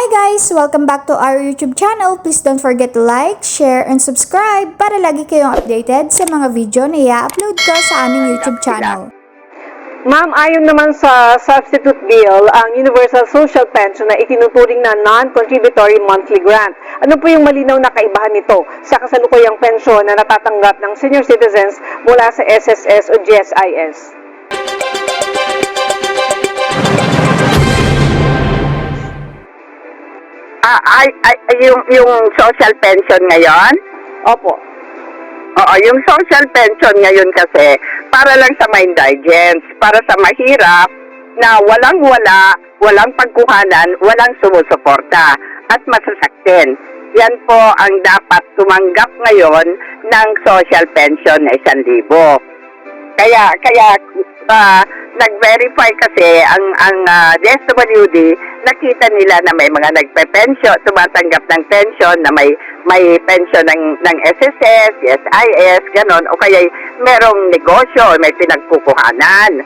Hi guys! Welcome back to our YouTube channel. Please don't forget to like, share, and subscribe para lagi kayong updated sa mga video na i-upload ko sa aming YouTube channel. Ma'am, ayon naman sa substitute bill, ang Universal Social Pension na itinuturing na non-contributory monthly grant. Ano po yung malinaw na kaibahan nito sa kasalukuyang pensyon na natatanggap ng senior citizens mula sa SSS o GSIS? Yung social pension ngayon? Opo. Oo, yung social pension ngayon kasi para lang sa may indigents, para sa mahirap na walang pagkuhanan, walang sumusuporta at masasaktin. Yan po ang dapat tumanggap ngayon ng social pension na 1,000. Kaya nag-verify kasi ang DSWD, nakita nila na may mga nagpe-pension, tumatanggap ng pension na may pension ng SSS, SIS, ganon, o kaya merong negosyo, may pinagkukuhanan.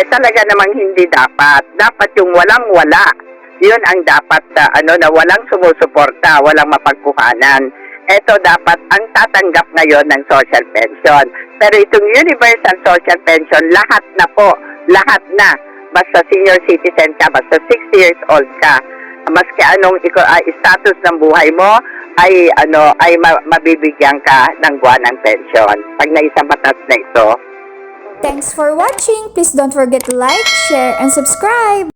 Talaga namang hindi dapat. Dapat yung walang-wala. Yun ang dapat na walang sumusuporta, walang mapagkuhanan. Ito dapat ang tatanggap ngayon ng social pension. Pero itong universal social pension, lahat na. Basta senior citizen ka, basta 60 years old ka, maski anong status ng buhay mo, ay mabibigyan ka ng buwanang pension pag naisang batas na ito. Thanks for watching! Please don't forget to like, share, and subscribe!